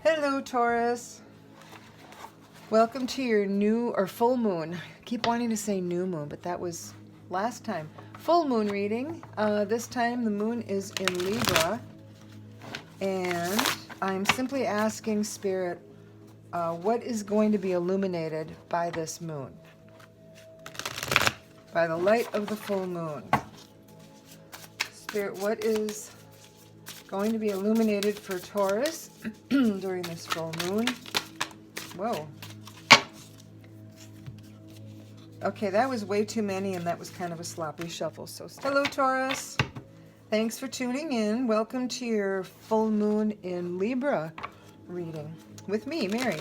Hello, Taurus. Welcome to your new or full moon. I keep wanting to say new moon, but that was last time. Full moon reading. This time the moon is in Libra, and I'm simply asking Spirit, what is going to be illuminated by this moon? By the light of the full moon. Spirit, what is going to be illuminated for Taurus during this full moon? Whoa. Okay, that was way too many, and that was kind of a sloppy shuffle. So, hello, Taurus. Thanks for tuning in. Welcome to your full moon in Libra reading with me, Mary.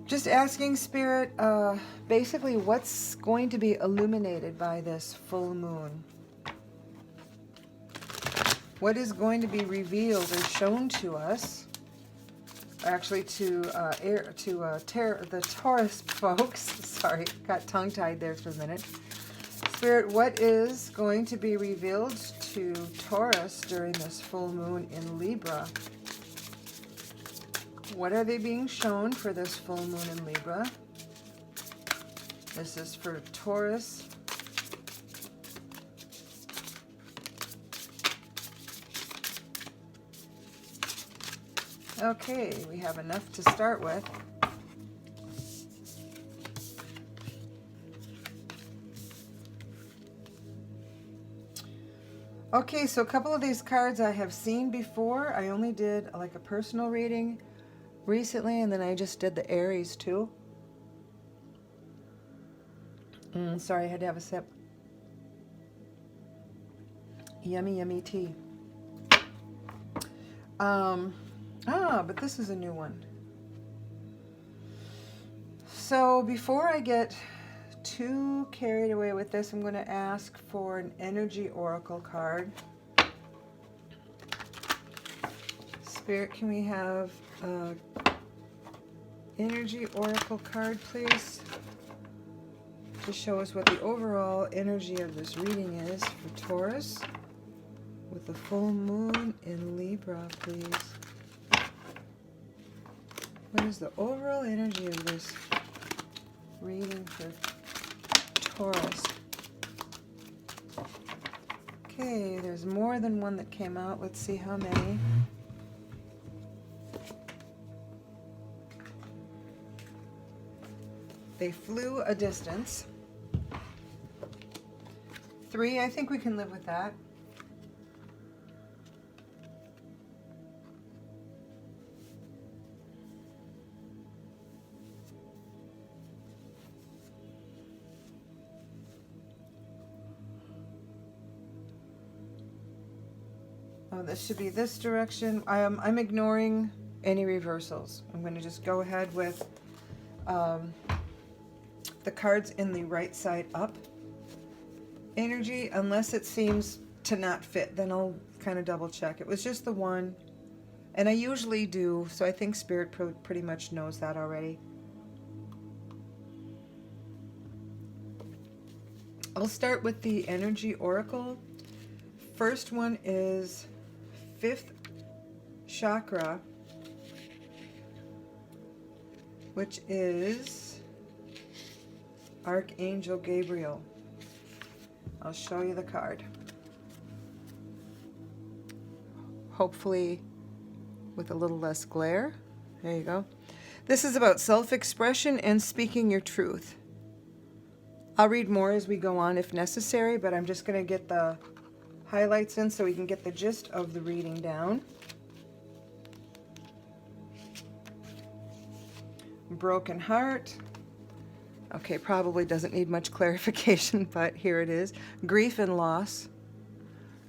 Just asking Spirit, basically, what's going to be illuminated by this full moon? What is going to be revealed or shown to us? Actually, to the Taurus folks. Sorry, got tongue-tied there for a minute. Spirit, what is going to be revealed to Taurus during this full moon in Libra? What are they being shown for this full moon in Libra? This is for Taurus. Okay, we have enough to start with. Okay, so a couple of these cards I have seen before. I only did like a personal reading recently, and then I just did the Aries too. Sorry, I had to have a sip. Yummy, yummy tea. But this is a new one. So before I get too carried away with this, I'm going to ask for an energy oracle card. Spirit, can we have an energy oracle card, please? To show us what the overall energy of this reading is for Taurus with the full moon in Libra, please. What is the overall energy of this reading for Taurus? Okay, there's more than one that came out. Let's see how many. They flew a distance. 3, I think we can live with that. Oh, this should be this direction. I'm ignoring any reversals. I'm going to just go ahead with the cards in the right side up energy, unless it seems to not fit. Then I'll kind of double check. It was just the one, and I usually do, so I think Spirit pretty much knows that already. I'll start with the energy oracle. First one is 5th chakra, which is Archangel Gabriel. I'll show you the card. Hopefully with a little less glare. There you go. This is about self-expression and speaking your truth. I'll read more as we go on if necessary, but I'm just going to get the highlights in so we can get the gist of the reading down. Broken heart. Okay, probably doesn't need much clarification, but here it is. Grief and loss.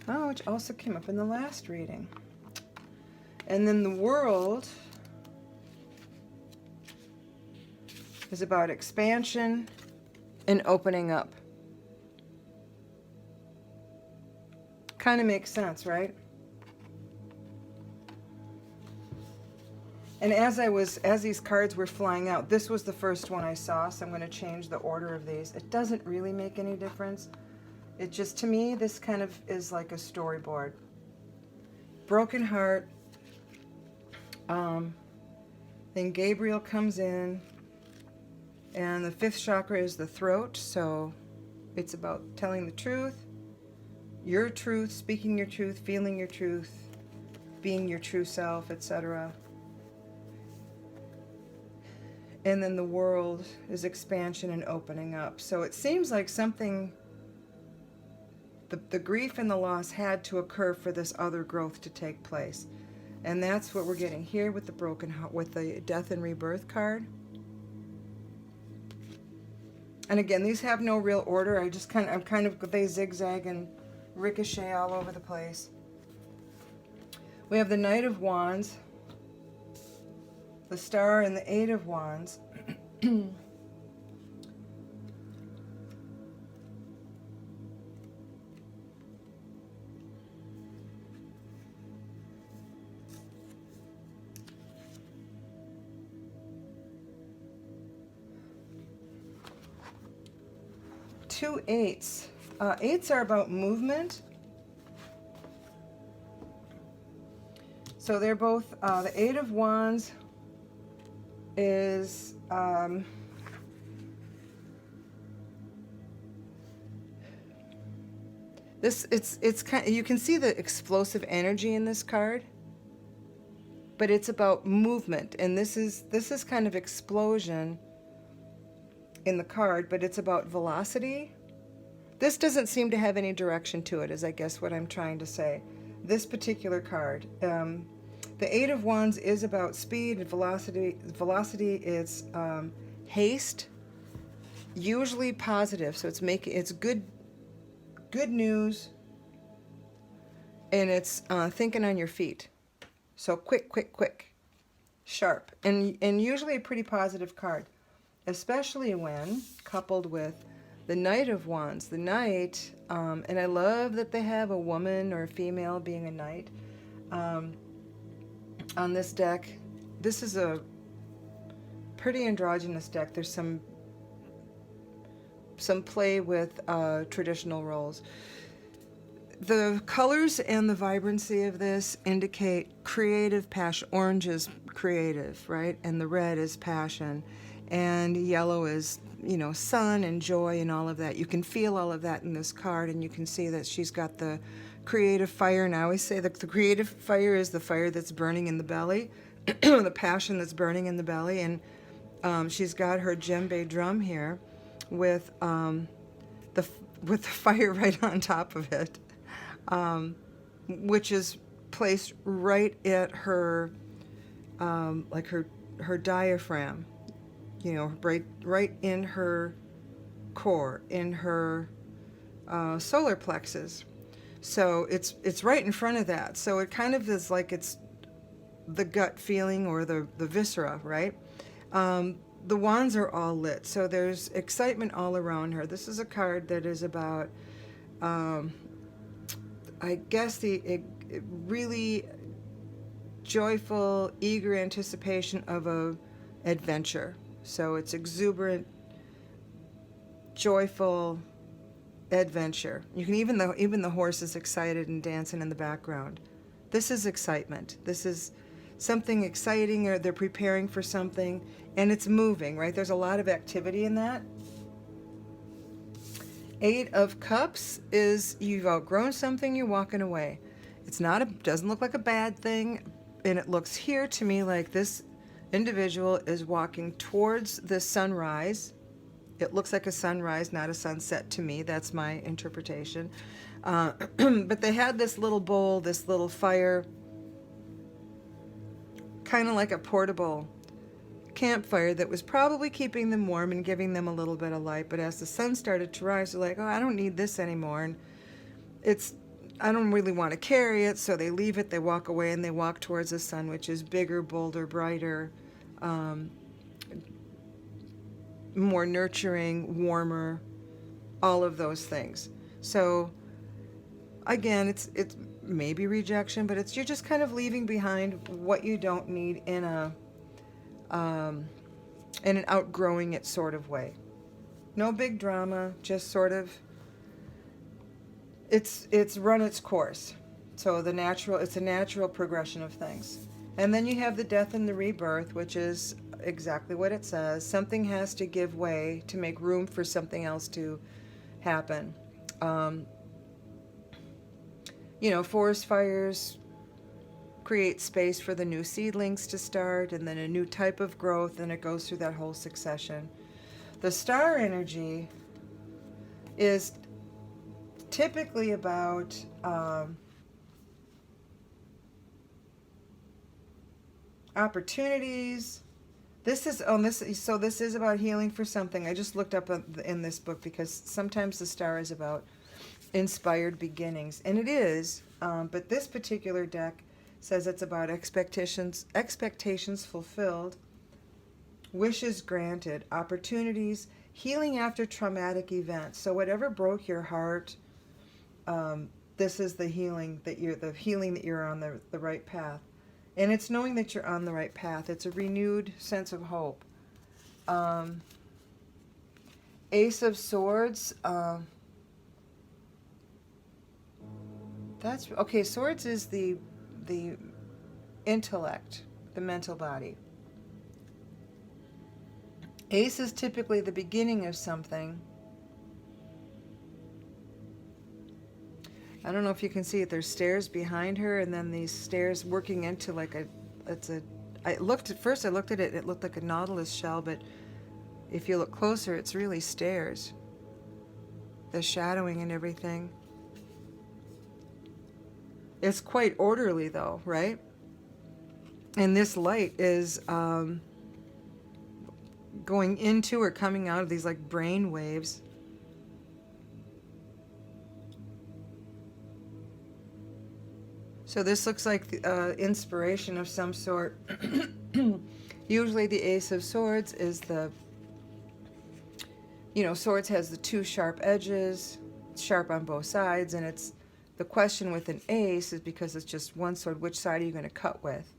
Oh, which also came up in the last reading. And then the world is about expansion and opening up. Kind of makes sense, right? And as these cards were flying out, this was the first one I saw, so I'm going to change the order of these. It doesn't really make any difference. It just, to me, this kind of is like a storyboard. Broken heart, Then Gabriel comes in, and the 5th chakra is the throat, so it's about telling the truth, your truth, speaking your truth, feeling your truth, being your true self, etc. And then the world is expansion and opening up. So it seems like something, the grief and the loss had to occur for this other growth to take place. And that's what we're getting here with the broken heart, with the death and rebirth card. And again, these have no real order. They zigzag and ricochet all over the place. We have the Knight of Wands, the Star, and the 8 of Wands. 2 eights. 8s are about movement. So they're both, the 8 of Wands is, it's kind of, you can see the explosive energy in this card, but it's about movement, and this is kind of explosion in the card, but it's about velocity. This doesn't seem to have any direction to it, is I guess what I'm trying to say. This particular card, the 8 of Wands is about speed and velocity. Velocity is haste, usually positive. So it's good news, and it's thinking on your feet. So quick, sharp, and usually a pretty positive card, especially when coupled with the Knight of Wands. The Knight, and I love that they have a woman or a female being a knight on this deck. This is a pretty androgynous deck. There's some play with traditional roles. The colors and the vibrancy of this indicate creative passion. Orange is creative, right? And the red is passion. And yellow is, you know, sun and joy and all of that. You can feel all of that in this card, and you can see that she's got the creative fire. And I always say that the creative fire is the fire that's burning in the belly, the passion that's burning in the belly. And she's got her djembe drum here with the fire right on top of it, which is placed right at her, like her diaphragm. You know, right in her core, in her solar plexus. So it's right in front of that. So it kind of is like it's the gut feeling or the viscera, right? The wands are all lit, so there's excitement all around her. This is a card that is about, I guess, the really joyful, eager anticipation of a adventure. So it's exuberant, joyful adventure. You can even the horse is excited and dancing in the background. This is excitement. This is something exciting, or they're preparing for something, and it's moving, right? There's a lot of activity in that. 8 of Cups is you've outgrown something, you're walking away. It's not doesn't look like a bad thing, and it looks here to me like this individual is walking towards the sunrise. It looks like a sunrise, not a sunset to me. That's my interpretation. But they had this little bowl, this little fire, kind of like a portable campfire that was probably keeping them warm and giving them a little bit of light. But as the sun started to rise, they're like, oh, I don't need this anymore. And I don't really want to carry it, so they leave it, they walk away, and they walk towards the sun, which is bigger, bolder, brighter, more nurturing, warmer, all of those things. So again, it's maybe rejection, but you're just kind of leaving behind what you don't need in an outgrowing it sort of way. No big drama, just sort of it's run its course. So it's a natural progression of things. And then you have the death and the rebirth, which is exactly what it says. Something has to give way to make room for something else to happen. You know, forest fires create space for the new seedlings to start, and then a new type of growth, and it goes through that whole succession. The star energy is typically about opportunities. This is this is about healing for something. I just looked up in this book because sometimes the star is about inspired beginnings, and it is. But this particular deck says it's about expectations fulfilled, wishes granted, opportunities, healing after traumatic events. So whatever broke your heart, this is the healing that you're on the right path. And it's knowing that you're on the right path. It's a renewed sense of hope. Ace of Swords. That's okay. Swords is the intellect, the mental body. Ace is typically the beginning of something. I don't know if you can see it. There's stairs behind her, and then these stairs working into like I looked at it, it looked like a nautilus shell, but if you look closer, it's really stairs. The shadowing and everything. It's quite orderly though, right? And this light is going into or coming out of these like brain waves. So this looks like inspiration of some sort. Usually the Ace of Swords is swords has the two sharp edges, sharp on both sides, and it's the question with an ace is because it's just one sword, which side are you going to cut with?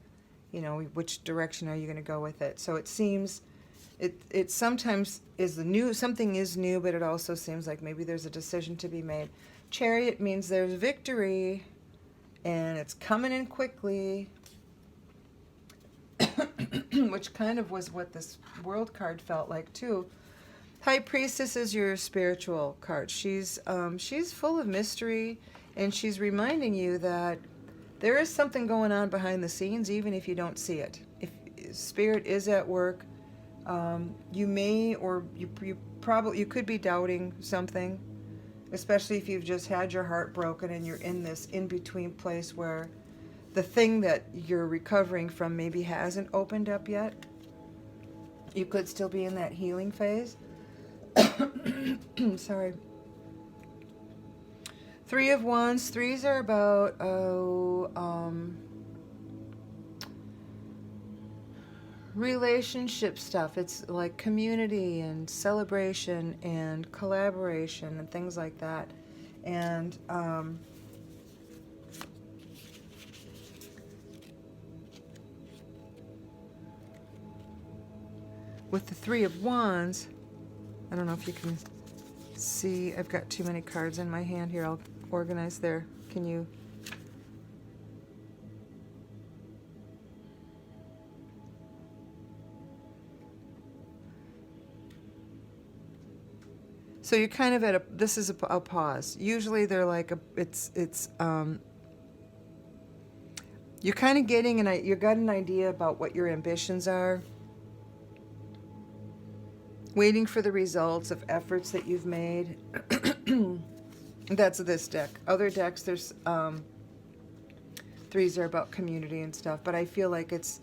You know, which direction are you going to go with it? So it seems, it sometimes is something is new, but it also seems like maybe there's a decision to be made. Chariot means there's victory, and it's coming in quickly, which kind of was what this World card felt like too. High Priestess is your spiritual card. She's full of mystery, and she's reminding you that there is something going on behind the scenes, even if you don't see it. If Spirit is at work, you may, or you could be doubting something, especially if you've just had your heart broken and you're in this in-between place where the thing that you're recovering from maybe hasn't opened up yet. You could still be in that healing phase. Sorry. Three of Wands. Threes are about relationship stuff. It's like community and celebration and collaboration and things like that. And with the Three of Wands, I don't know if you can see, I've got too many cards in my hand here. I'll organize there. Can you? So you're kind of at this is a pause. Usually they're like you're kind of getting you got an idea about what your ambitions are. Waiting for the results of efforts that you've made. That's this deck. Other decks, there's threes are about community and stuff, but I feel like it's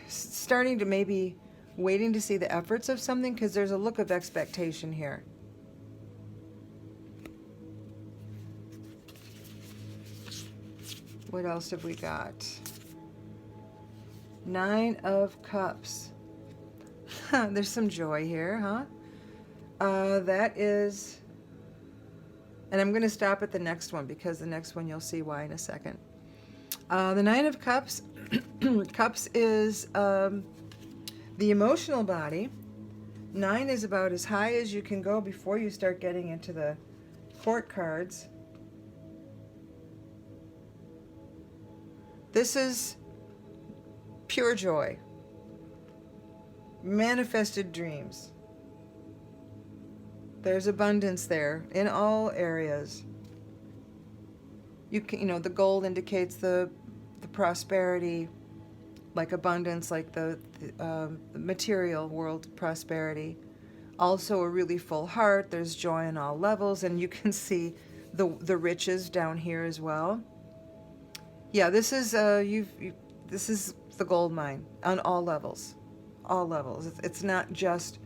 starting to maybe waiting to see the efforts of something, because there's a look of expectation here. What else have we got? Nine of Cups. There's some joy here, huh? That is, and I'm going to stop at the next one because the next one you'll see why in a second. The Nine of Cups. Cups is the emotional body. Nine is about as high as you can go before you start getting into the court cards. This is pure joy, manifested dreams. There's abundance there in all areas. You know, the gold indicates the prosperity, like abundance, like the material world prosperity. Also a really full heart. There's joy on all levels, and you can see the riches down here as well. Yeah, this is this is the gold mine on all levels, all levels. It's not just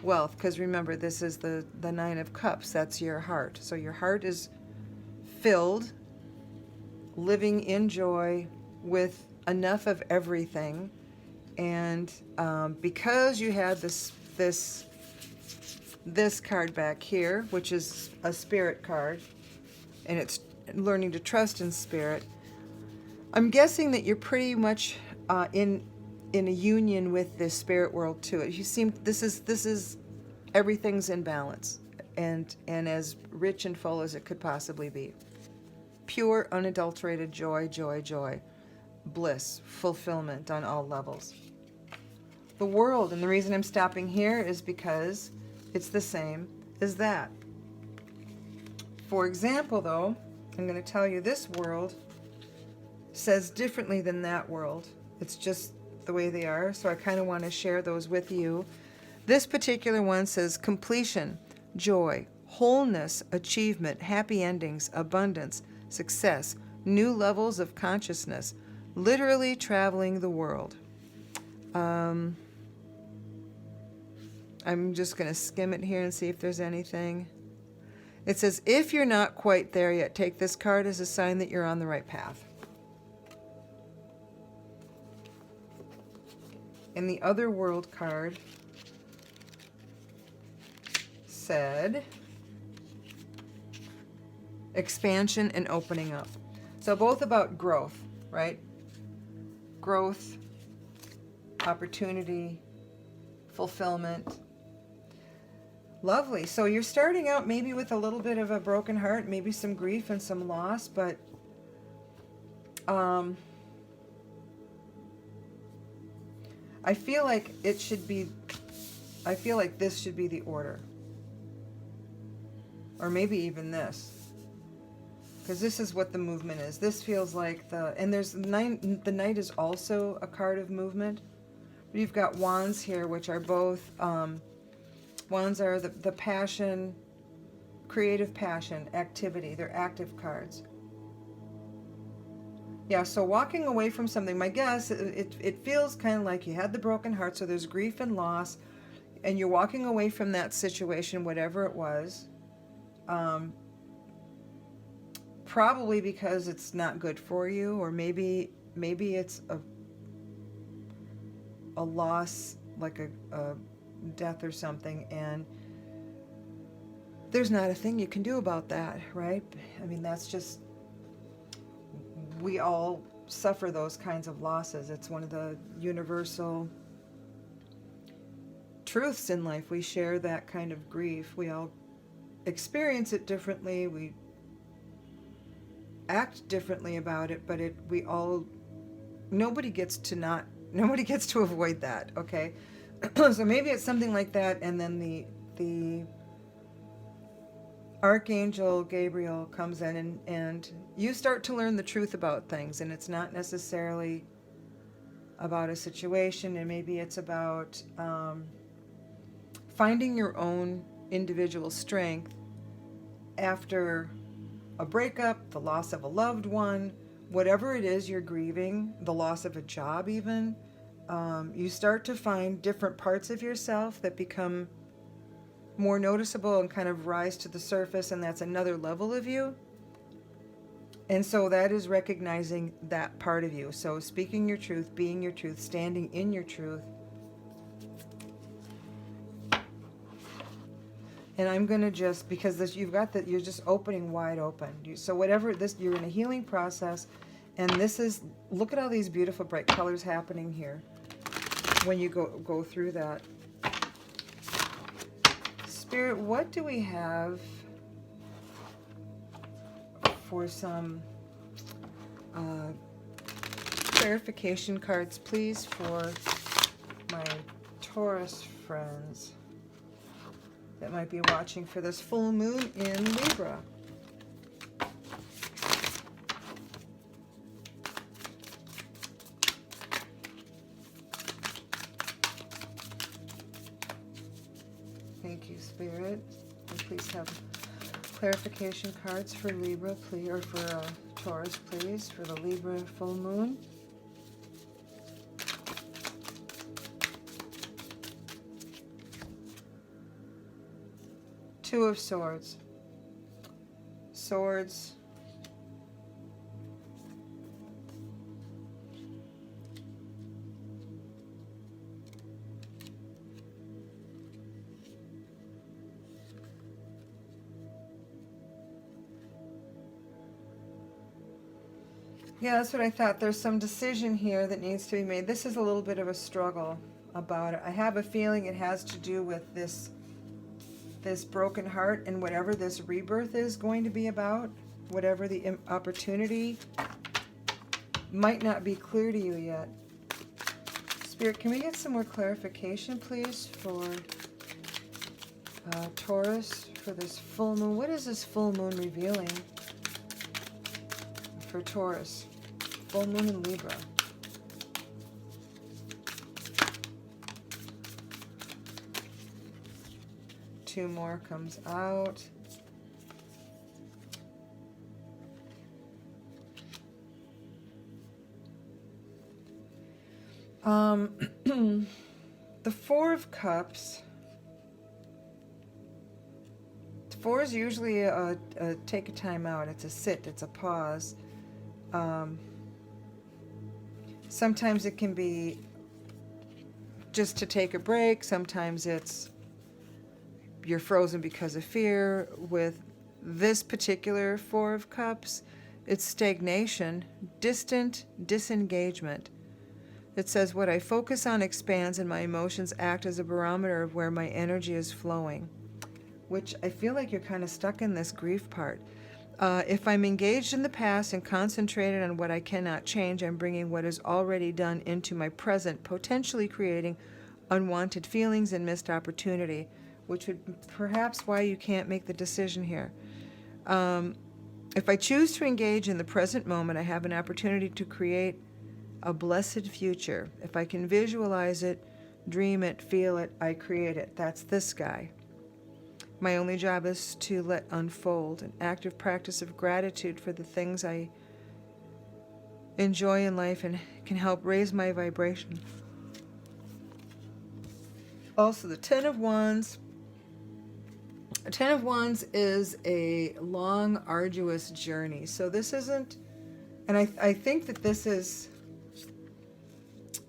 wealth, because remember, this is the Nine of Cups. That's your heart. So your heart is filled, living in joy with enough of everything. And because you had this card back here, which is a spirit card, and it's learning to trust in spirit, I'm guessing that you're pretty much in a union with this spirit world too. You seem, this is everything's in balance, and as rich and full as it could possibly be. Pure, unadulterated joy, joy, joy, bliss, fulfillment on all levels. The world, and the reason I'm stopping here is because it's the same as that. For example, though, I'm going to tell you this world says differently than that world. It's just the way they are, so I kind of want to share those with you. This particular one says completion, joy, wholeness, achievement, happy endings, abundance, success, new levels of consciousness, literally traveling the world. I'm just going to skim it here and see if there's anything. It says, if you're not quite there yet, take this card as a sign that you're on the right path. And the other world card said expansion and opening up. So both about growth, right? Growth, opportunity, fulfillment. Lovely. So you're starting out maybe with a little bit of a broken heart, maybe some grief and some loss, but I feel like this should be the order. Or maybe even this. Because this is what the movement is. This feels like and there's the Knight is also a card of movement. But you've got Wands here, which are both, Wands are the passion, creative passion, activity. They're active cards. Yeah, so walking away from something, my guess, it feels kind of like you had the broken heart, so there's grief and loss, and you're walking away from that situation, whatever it was, probably because it's not good for you, or maybe it's a loss, like a death or something, and there's not a thing you can do about that, right? I mean, that's just, we all suffer those kinds of losses. It's one of the universal truths in life. We share that kind of grief. We all experience it differently. We act differently about it, but nobody gets to avoid that, okay? So maybe it's something like that, and then the Archangel Gabriel comes in, and you start to learn the truth about things, and it's not necessarily about a situation, and maybe it's about finding your own individual strength after a breakup, the loss of a loved one, whatever it is you're grieving, the loss of a job even. You start to find different parts of yourself that become more noticeable and kind of rise to the surface, and that's another level of you. And so that is recognizing that part of you. So speaking your truth, being your truth, standing in your truth. And I'm going to just, because this, you've got that, you're just opening wide open. So whatever this, you're in a healing process, and this is, look at all these beautiful bright colors happening here when you go through that. Spirit, what do we have for some clarification cards, please, for my Taurus friends that might be watching for this full moon in Libra. Thank you, Spirit. And please have clarification cards for Libra, please, or for Taurus, please, for the Libra full moon. Two of Swords. Swords. Yeah, that's what I thought. There's some decision here that needs to be made. This is a little bit of a struggle about it. I have a feeling it has to do with this broken heart and whatever this rebirth is going to be about, whatever the opportunity might not be clear to you yet. Spirit, can we get some more clarification, please, for Taurus, for this full moon? What is this full moon revealing for Taurus? Full moon in Libra. Two more comes out. The Four of Cups. Four is usually a take a time out. It's a sit. It's a pause. Sometimes it can be just to take a break. Sometimes it's you're frozen because of fear. With this particular Four of Cups, it's stagnation, distant disengagement. It says, what I focus on expands and my emotions act as a barometer of where my energy is flowing. Which I feel like you're kind of stuck in this grief part. If I'm engaged in the past and concentrated on what I cannot change, I'm bringing what is already done into my present, potentially creating unwanted feelings and missed opportunity, which would perhaps why you can't make the decision here. If I choose to engage in the present moment, I have an opportunity to create a blessed future. If I can visualize it, dream it, feel it, I create it. That's this guy. My only job is to let unfold, an active practice of gratitude for the things I enjoy in life and can help raise my vibration. Also, the Ten of Wands. The Ten of Wands is a long, arduous journey. So this isn't, and I think that this is,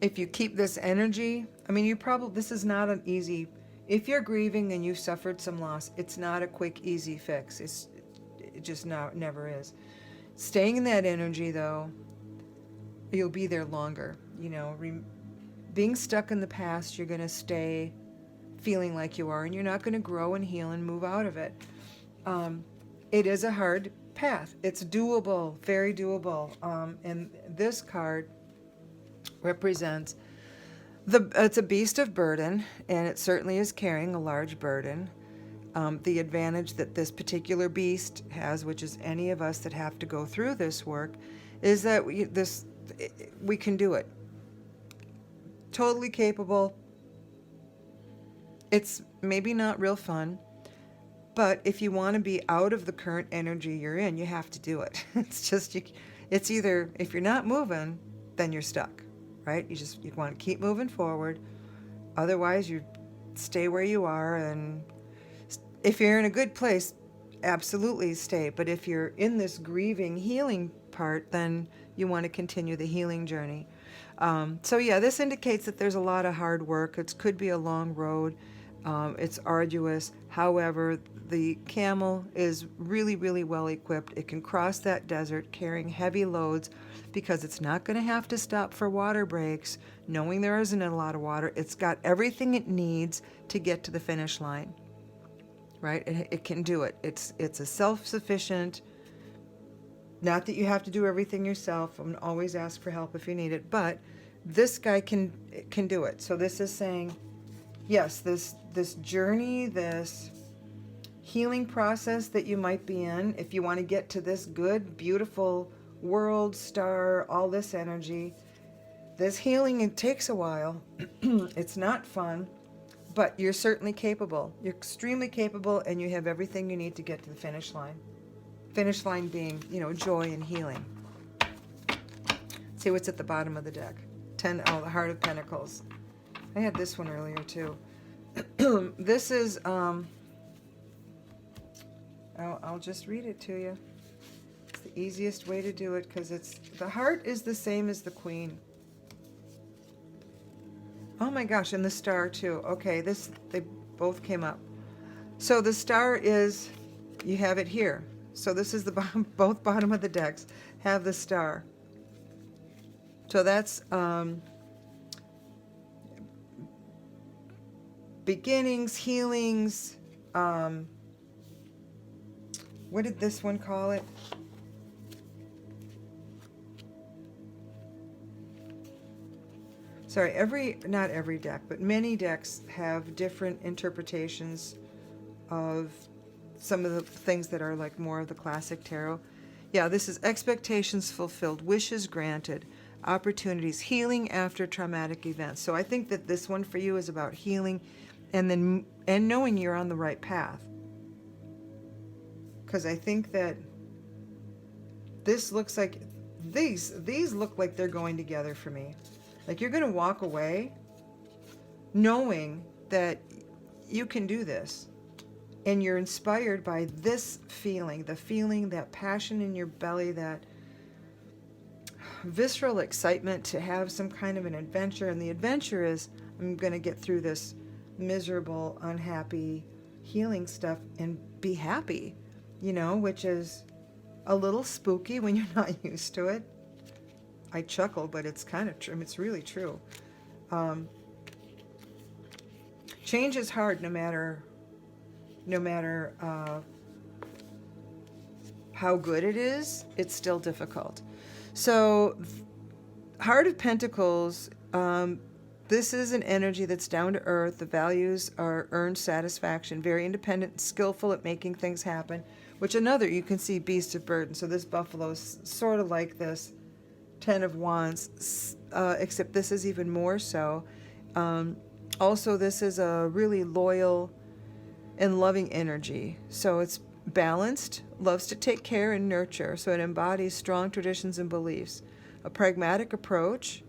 if you keep this energy, I mean, this is not an easy, if you're grieving and you've suffered some loss, it's not a quick, easy fix. It just never is. Staying in that energy, though, you'll be there longer. You know, being stuck in the past, you're going to stay feeling like you are, and you're not going to grow and heal and move out of it. It is a hard path. It's doable, very doable. And this card represents it's a beast of burden, and it certainly is carrying a large burden. The advantage that this particular beast has, which is any of us that have to go through this work, is that we can do it. Totally capable. It's maybe not real fun, but if you want to be out of the current energy you're in, you have to do it. It's either, if you're not moving, then you're stuck, right? You want to keep moving forward. Otherwise, you stay where you are, and if you're in a good place, absolutely stay. But if you're in this grieving, healing part, then you want to continue the healing journey. So yeah, this indicates that there's a lot of hard work. It could be a long road. It's arduous. However, the camel is really, really well equipped. It can cross that desert carrying heavy loads because it's not going to have to stop for water breaks, knowing there isn't a lot of water. It's got everything it needs to get to the finish line, right? It can do it. It's a self-sufficient Not that you have to do everything yourself. I'm always ask for help if you need it, but this guy can do it. So this is saying, yes, this journey, this healing process that you might be in, if you want to get to this good, beautiful world, star, all this energy, this healing, it takes a while. It's not fun, but you're certainly capable. You're extremely capable, and you have everything you need to get to the finish line. Finish line being, joy and healing. See what's at the bottom of the deck. The Heart of Pentacles. I had this one earlier too. This is, I'll just read it to you. It's the easiest way to do it, because the heart is the same as the Queen. Oh my gosh, and the star too. Okay, they both came up. So the star is, you have it here. So this is the both bottom of the decks have the star. So that's beginnings, healings. What did this one call it? Sorry, not every deck, but many decks have different interpretations of some of the things that are like more of the classic tarot. Yeah, this is expectations fulfilled, wishes granted, opportunities, healing after traumatic events. So I think that this one for you is about healing and knowing you're on the right path. Because I think that this looks like, these look like they're going together for me. Like you're going to walk away knowing that you can do this. And you're inspired by this feeling, that passion in your belly, that visceral excitement to have some kind of an adventure. And the adventure is, I'm going to get through this miserable, unhappy, healing stuff and be happy, which is a little spooky when you're not used to it. I chuckle, but it's kind of true. It's really true. Change is hard no matter how good it is, it's still difficult. So, Heart of Pentacles, this is an energy that's down to earth. The values are earned satisfaction, very independent, skillful at making things happen, which you can see Beast of Burden. So this buffalo is sort of like this Ten of Wands, except this is even more so. Also, this is a really loyal and loving energy. So it's balanced, loves to take care and nurture. So it embodies strong traditions and beliefs. A pragmatic approach,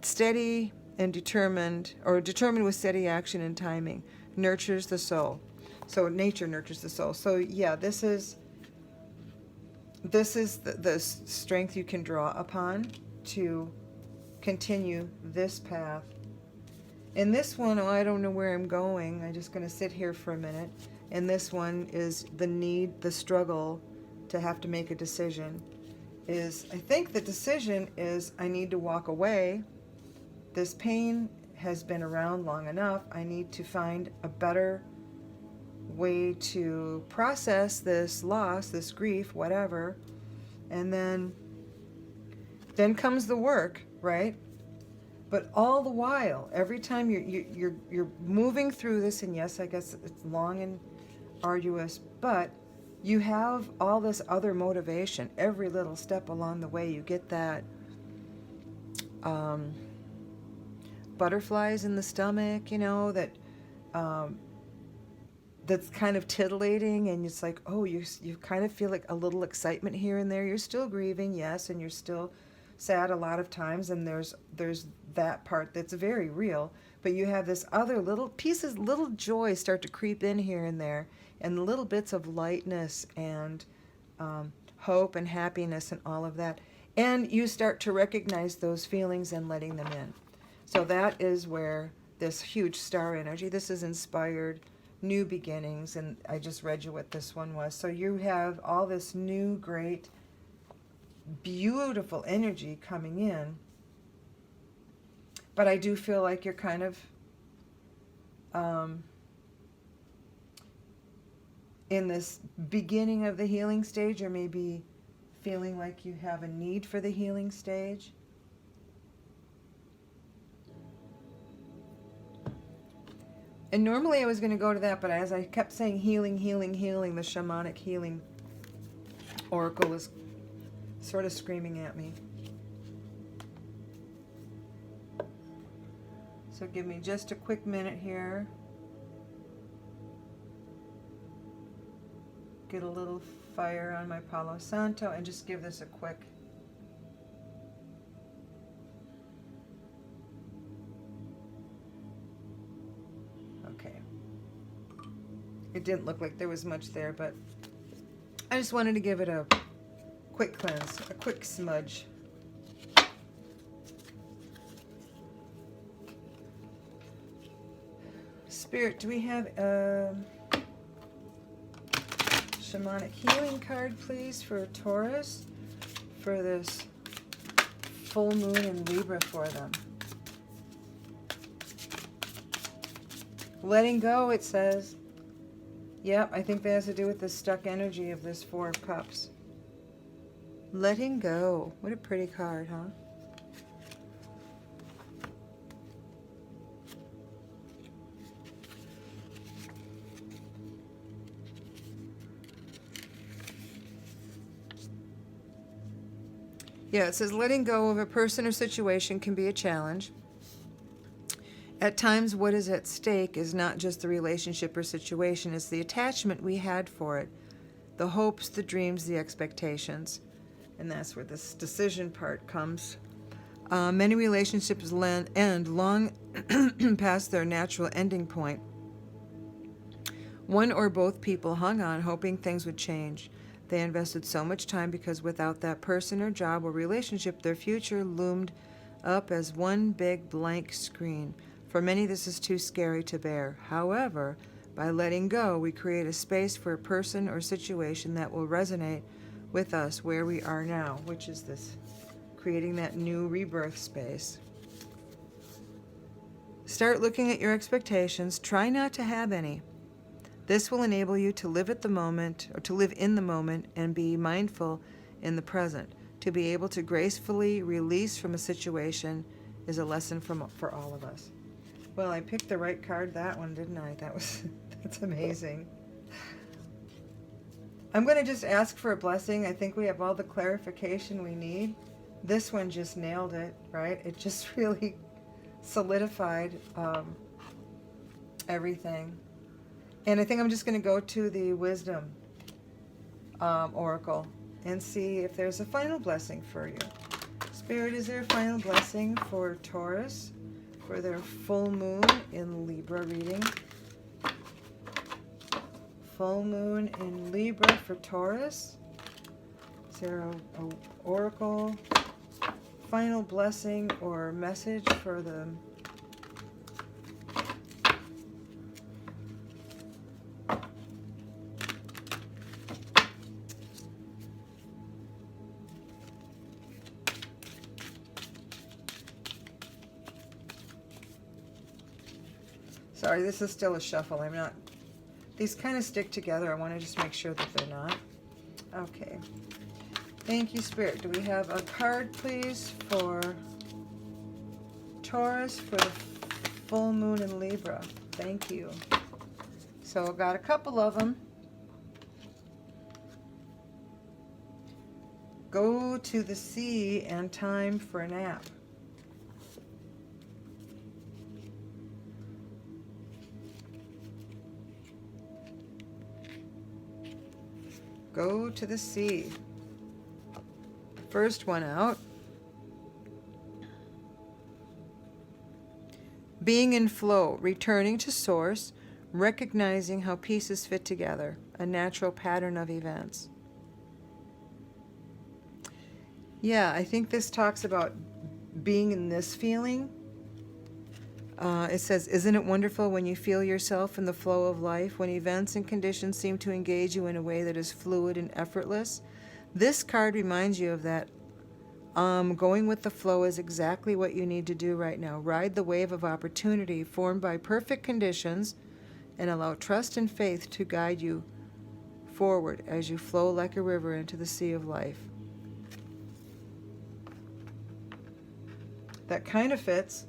steady and determined with steady action and timing, nurtures the soul. So nature nurtures the soul. So yeah, this is the strength you can draw upon to continue this path. And this one, I don't know where I'm going. I'm just going to sit here for a minute. And this one is the struggle to have to make a decision. I think the decision is I need to walk away. This pain has been around long enough. I need to find a better way to process this loss, this grief, whatever. And then comes the work, right? But all the while, every time you're moving through this, and yes, I guess it's long and arduous, but you have all this other motivation. Every little step along the way, you get that butterflies in the stomach, that's kind of titillating, and it's like, oh, you kind of feel like a little excitement here and there. You're still grieving, yes, and you're still sad a lot of times, and there's that part that's very real, but you have this other little pieces, little joys start to creep in here and there, and little bits of lightness and hope and happiness and all of that, and you start to recognize those feelings and letting them in. So that is where this huge star energy, this is inspired new beginnings, and I just read you what this one was. So you have all this new, great, beautiful energy coming in, but I do feel like you're kind of in this beginning of the healing stage, or maybe feeling like you have a need for the healing stage. And normally I was going to go to that, but as I kept saying healing, healing, healing, the shamanic healing oracle is sort of screaming at me. So give me just a quick minute here. Get a little fire on my Palo Santo and just give this a quick. Okay. It didn't look like there was much there, but I just wanted to give it a quick cleanse, a quick smudge. Spirit, do we have a shamanic healing card, please, for Taurus, for this full moon in Libra for them? Letting go, it says. Yep, I think that has to do with the stuck energy of this Four of Cups. Letting go. What a pretty card, huh? Yeah, it says letting go of a person or situation can be a challenge. At times, what is at stake is not just the relationship or situation, it's the attachment we had for it, the hopes, the dreams, the expectations. And that's where this decision part comes. Many relationships end long past their natural ending point. One or both people hung on, hoping things would change. They invested so much time because without that person or job or relationship, their future loomed up as one big blank screen. For many, this is too scary to bear. However, by letting go, we create a space for a person or situation that will resonate with us where we are now, which is this, creating that new rebirth space. Start looking at your expectations. Try not to have any. This will enable you to live at the moment, or to live in the moment, and be mindful in the present. To be able to gracefully release from a situation is a lesson for all of us. Well, I picked the right card, that one, didn't I? That's amazing. I'm going to just ask for a blessing. I think we have all the clarification we need. This one just nailed it, right? It just really solidified everything. And I think I'm just going to go to the Wisdom Oracle and see if there's a final blessing for you. Spirit, is there a final blessing for Taurus for their full moon in Libra reading? Full moon in Libra for Taurus. Is there a oracle final blessing or message for the Sorry, this is still a shuffle. I'm not... These kind of stick together. I want to just make sure that they're not. Okay. Thank you, Spirit. Do we have a card, please, for Taurus for the full moon in Libra? Thank you. So I've got a couple of them. Go to the sea and time for a nap. Go to the sea. First one out. Being in flow, returning to source, recognizing how pieces fit together, a natural pattern of events. Yeah, I think this talks about being in this feeling. It says, isn't it wonderful when you feel yourself in the flow of life, when events and conditions seem to engage you in a way that is fluid and effortless? This card reminds you of that. Going with the flow is exactly what you need to do right now. Ride the wave of opportunity formed by perfect conditions and allow trust and faith to guide you forward as you flow like a river into the sea of life. that kind of fits.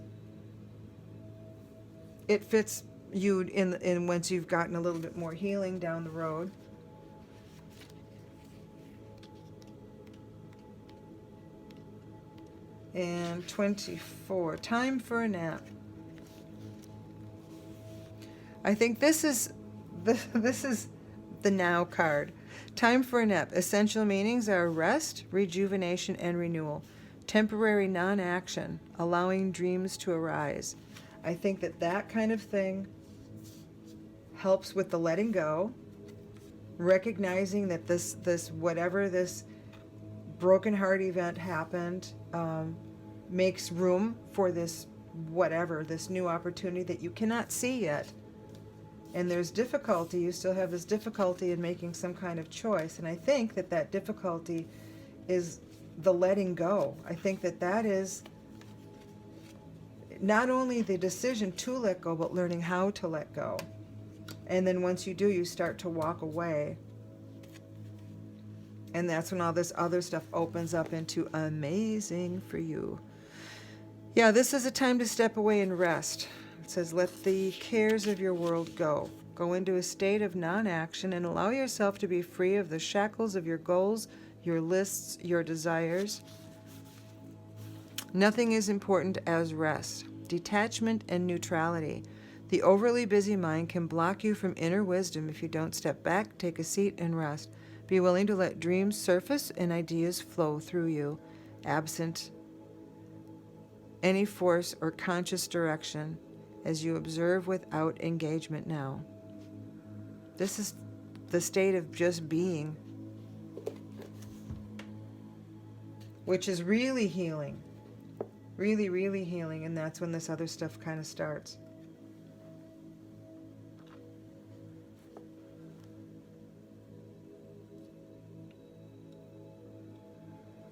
It fits you in once you've gotten a little bit more healing down the road. And 24, time for a nap. I think this is the now card. Time for a nap. Essential meanings are rest, rejuvenation, and renewal. Temporary non-action, allowing dreams to arise. I think that kind of thing helps with the letting go, recognizing that this whatever this broken heart event happened, makes room for this new opportunity that you cannot see yet. And there's difficulty, you still have this difficulty in making some kind of choice. And I think that difficulty is the letting go. I think that is not only the decision to let go, but learning how to let go. And then once you do, you start to walk away. And that's when all this other stuff opens up into amazing for you. Yeah, this is a time to step away and rest. It says, let the cares of your world go. Go into a state of non-action and allow yourself to be free of the shackles of your goals, your lists, your desires. Nothing is important as rest, detachment, and neutrality. The overly busy mind can block you from inner wisdom if you don't step back, take a seat, and rest. Be willing to let dreams surface and ideas flow through you, absent any force or conscious direction, as you observe without engagement now. This is the state of just being, which is really healing. Really, really healing, and that's when this other stuff kind of starts.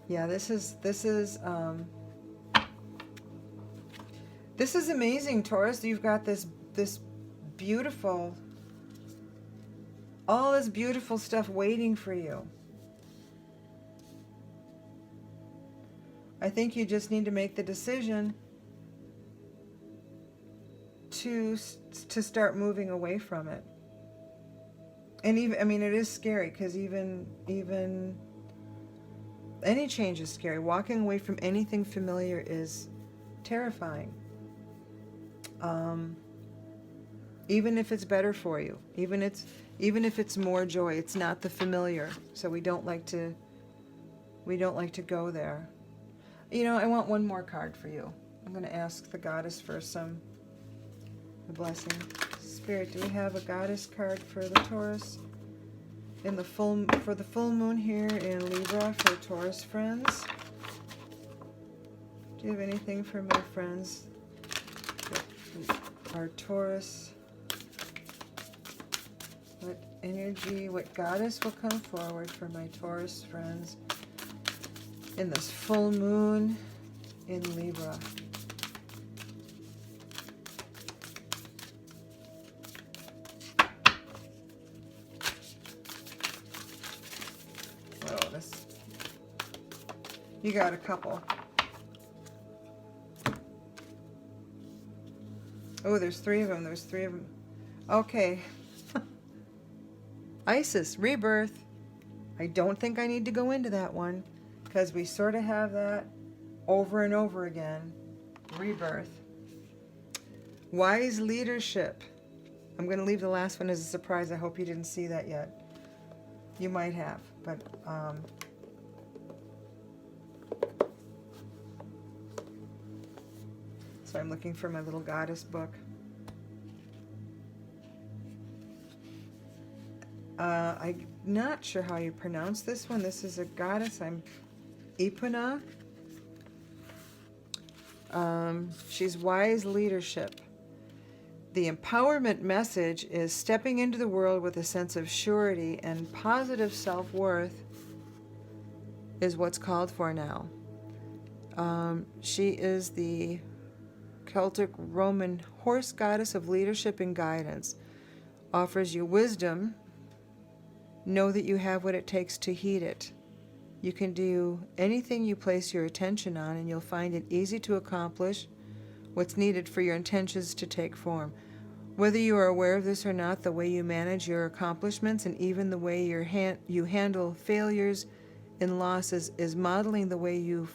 Yeah, this is amazing, Taurus. You've got this beautiful, all this beautiful stuff waiting for you. I think you just need to make the decision to start moving away from it. And even, I mean, it is scary, because even any change is scary. Walking away from anything familiar is terrifying. Even if it's better for you, even if it's more joy, it's not the familiar. So we don't like to go there. You know, I want one more card for you. I'm going to ask the goddess for a blessing. Spirit, do we have a goddess card for the Taurus? For the full moon here in Libra for Taurus friends. Do you have anything for my friends that are Taurus? What energy, what goddess will come forward for my Taurus friends in this full moon in Libra? You got a couple. Oh, there's three of them. Okay. Isis, rebirth. I don't think I need to go into that one, because we sort of have that over and over again. Rebirth. Wise leadership. I'm going to leave the last one as a surprise. I hope you didn't see that yet. You might have, but so I'm looking for my little goddess book. I'm not sure how you pronounce this one. This is a goddess. I'm Ipuna. She's wise leadership. The empowerment message is stepping into the world with a sense of surety and positive self-worth is what's called for now. She is the Celtic Roman horse goddess of leadership and guidance. Offers you wisdom. Know that you have what it takes to heed it. You can do anything you place your attention on, and you'll find it easy to accomplish what's needed for your intentions to take form. Whether you are aware of this or not, the way you manage your accomplishments and even the way you handle failures and losses is modeling the way you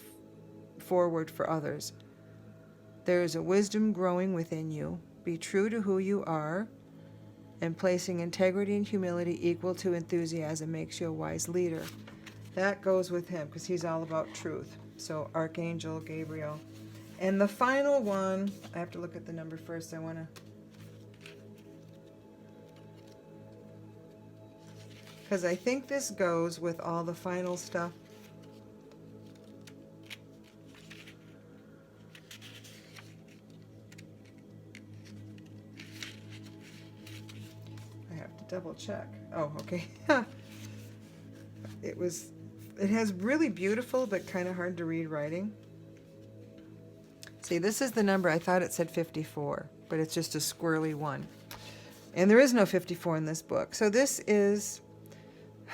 forward for others. There is a wisdom growing within you. Be true to who you are, and placing integrity and humility equal to enthusiasm makes you a wise leader. That goes with him because he's all about truth. So Archangel Gabriel. And the final one, I have to look at the number first. I want to, because I think this goes with all the final stuff. I have to double check. Oh, okay. It has really beautiful but kind of hard to read writing. See, this is the number. I thought it said 54, but it's just a squirrely one. And there is no 54 in this book. So this is,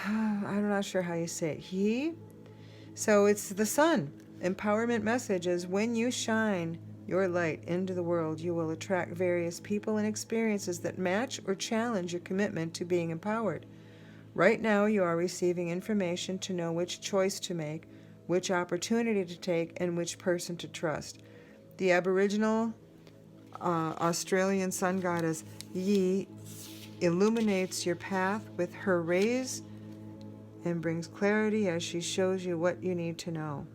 I'm not sure how you say it. He? So it's the sun. Empowerment message is when you shine your light into the world, you will attract various people and experiences that match or challenge your commitment to being empowered. Right now, you are receiving information to know which choice to make, which opportunity to take, and which person to trust. The Aboriginal Australian sun goddess Yi illuminates your path with her rays and brings clarity as she shows you what you need to know.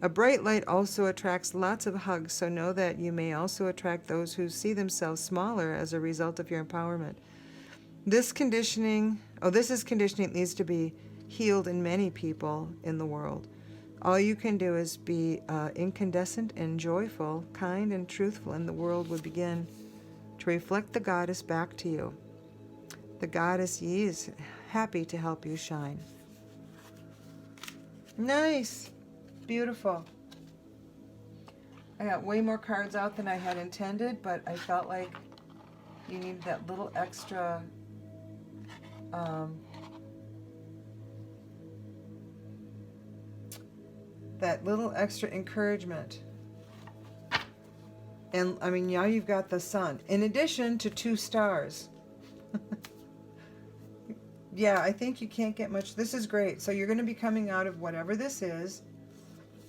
A bright light also attracts lots of hugs, so know that you may also attract those who see themselves smaller as a result of your empowerment. This is conditioning that needs to be healed in many people in the world. All you can do is be incandescent and joyful, kind and truthful, and the world will begin to reflect the goddess back to you. The goddess Yi is happy to help you shine. Nice. Beautiful. I got way more cards out than I had intended, but I felt like you need that little extra encouragement. And I mean, now you've got the sun in addition to 2 stars. Yeah, I think you can't get much. This is great. So you're going to be coming out of whatever this is.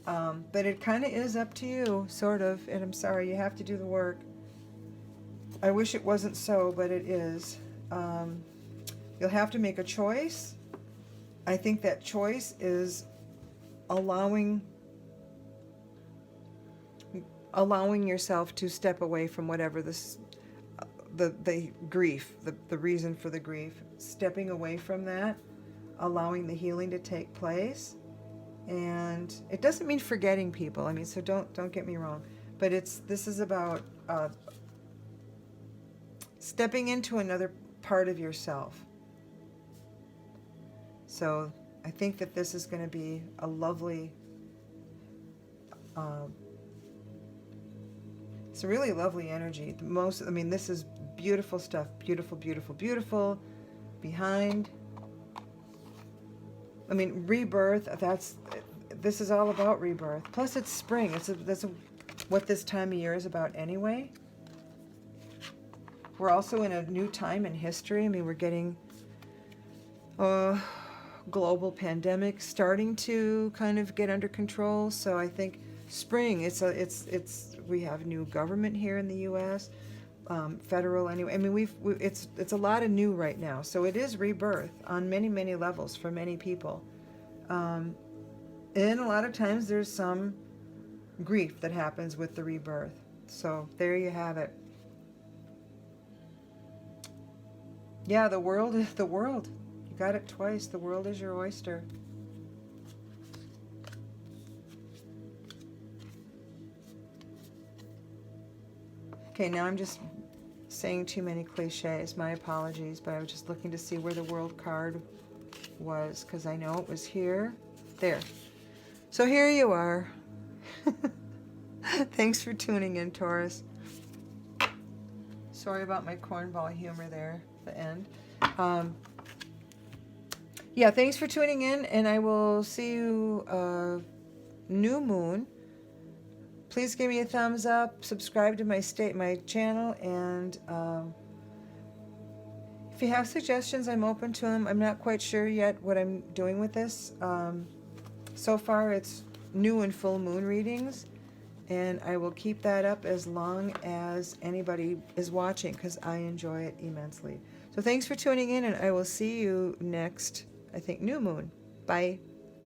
But it kind of is up to you, sort of. And I'm sorry, you have to do the work. I wish it wasn't so, but it is. You'll have to make a choice. I think that choice is allowing yourself to step away from whatever this, the grief, the reason for the grief, stepping away from that, allowing the healing to take place. And it doesn't mean forgetting people. I mean, so don't get me wrong, but this is about stepping into another part of yourself. So I think that this is going to be a lovely, it's a really lovely energy. This is beautiful stuff. Beautiful, beautiful, beautiful. Behind, rebirth. This is all about rebirth. Plus, it's spring. That's what this time of year is about anyway. We're also in a new time in history. We're getting global pandemic starting to kind of get under control. So I think spring. We have new government here in the U.S. Federal anyway. It's a lot of new right now. So it is rebirth on many, many levels for many people. And a lot of times there's some grief that happens with the rebirth. So there you have it. Yeah, the world is the world. You got it twice. The world is your oyster. Okay, now I'm just saying too many cliches. My apologies, but I was just looking to see where the world card was, because I know it was here. There. So here you are. Thanks for tuning in, Taurus. Sorry about my cornball humor there at the end. Yeah, thanks for tuning in, and I will see you new moon. Please give me a thumbs up, subscribe to my channel, and if you have suggestions, I'm open to them. I'm not quite sure yet what I'm doing with this. So far, it's new and full moon readings, and I will keep that up as long as anybody is watching because I enjoy it immensely. So thanks for tuning in, and I will see you next, I think, new moon. Bye.